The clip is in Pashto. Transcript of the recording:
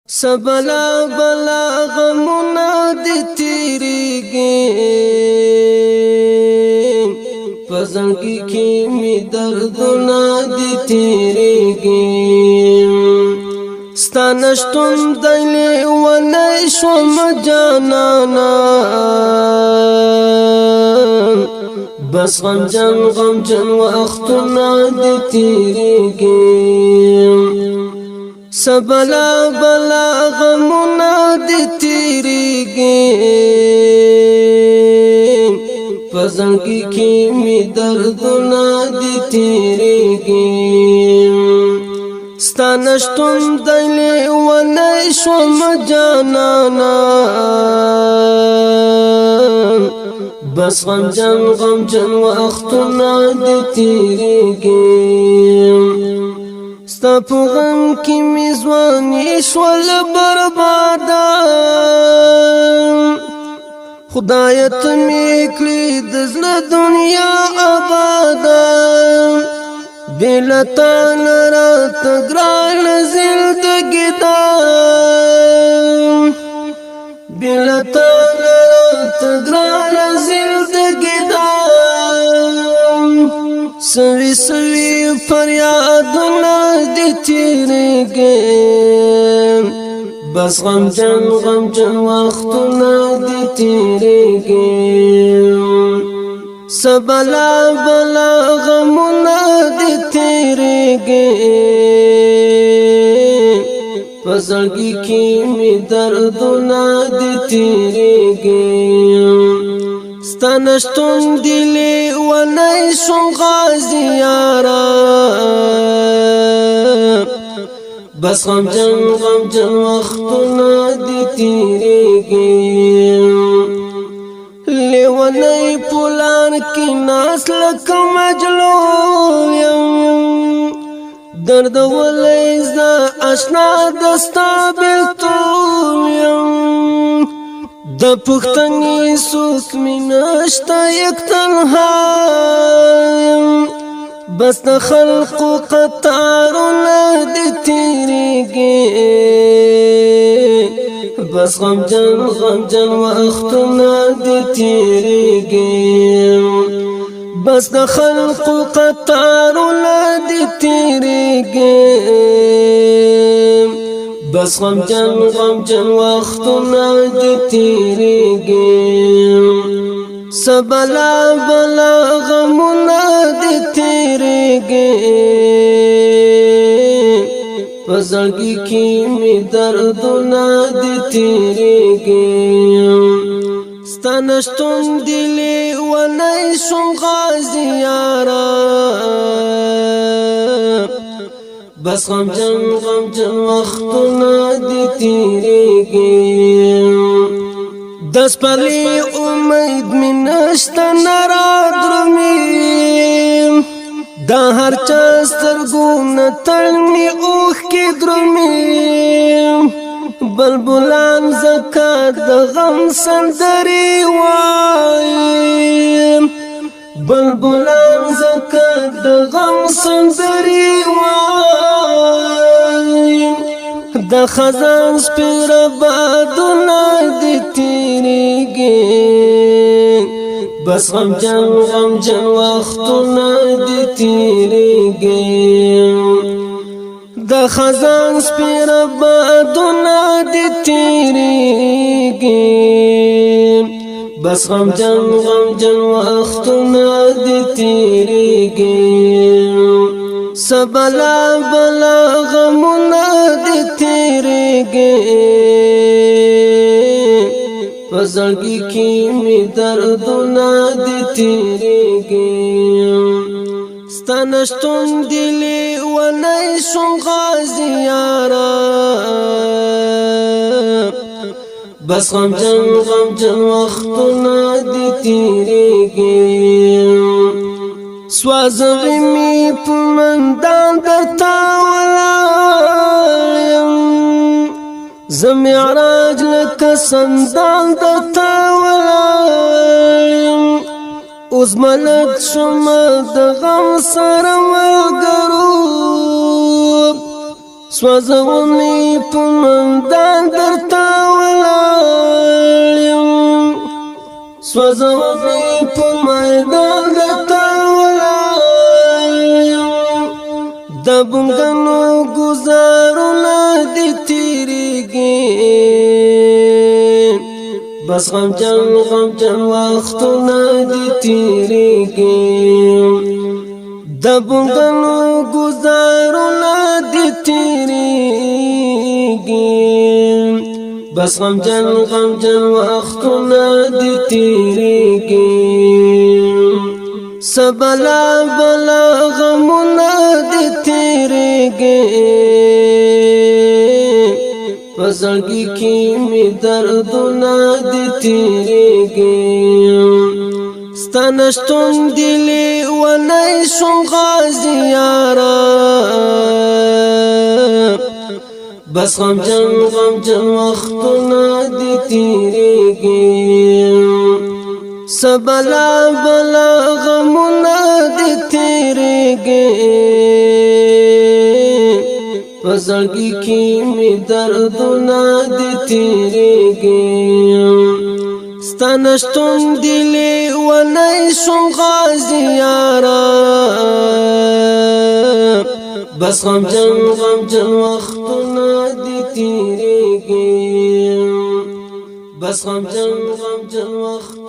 سبلا بلا غمنا دی تیریگی پزنگی کی می دردنا دی تیریگی ستانشتون دلی و نیشوم جانانا بس غم جن وقتنا دی تیریگی سبلا بلا غمنا دی تیریگی پزنگی کی می دردنا دی تیریگی ستانشتون دلی و نیشوم جانانا بس غم جن وقتنا دی تیریگی ستا په غم کې مې ځواني شول برباده خدایه ته مې کړې د زړه دنیا آباده بې له تا نه راته ګرانه زندګي ده بې له تا نه راته ګرانه زندګي ده سوي سوي فریادونه دی تیریگی بس غم جن وقتونه دی تیریگی سبلا بلا غمونه دی تیریگی پزړګي کې می دردونه دی تیریگی ستانشتون دلی و نیشون غازی یارا بس غم جن وقتنا دی تیریگی لیونی پولان کی ناس لکا مجلول یم درد ولیزا اشنا دستا بیلتول یم د پختنی سوک می نشتا یک تنهایم بس د خلقو قطارونه دی تیریگی بس غم جن وقتونه دی تیریگی بس د خلقو قطارونه دی تیریگی بس غم جن وقتنا دی تیریگی سبلا بلا غمنا دی تیریگی پزړګي کې می دردونه دی تیریگی ستانشتون دلی و نیشون غازی یارا بس غم جن وقتنا دی تیریگی دس پلی امید می نشتا نرا درمیم دا هر چا سترګون تړمی اوخ کی درمیم بلبلان زکات د غم سندري وایم بلبلان زکات د غم سندري وایم د خزان سپیر بادونه دی تیریگی بس غم جن وقتونه دی تیریگی د خزان سپیر بادونه دی تیریگی بس غم جن وقتونه دی تیریگی سبلا بلا غمونه دی تیریگی پزړګي کې می دردونه دی تیریگی ستانشتون دلی و نیشون غازی یارا بس غم جن وقتنا دی تیریگی سوازوی می پمندان درتا ولایم زمیعراج لکا سندان درتا ولایم اوز ملک شم د غم سره ملګرو سوځونی په مندا سوزونی په میدان د تاولایم د بنګنو گزارونه دي تیریږي بس غمجن وختونه دي تیریږي د بنګنو گزارونه دي تیریږي بس غمجن وختونه دي تیریږي سبلا بلا غمونه دي تیریږي پزړګي کې می دردونه دي تیریږي ستنشتون دلی ونای شم غازی یارا بس غمجن وختونه دي تیریږي سبلا بلا غمونه دي تیریږي پزړګي کې می دردونه دي تیریږي ستنشتون دلی ونای شم غازی یارا بس غمجن وختونه دي تیریږي بس غمجن وختونه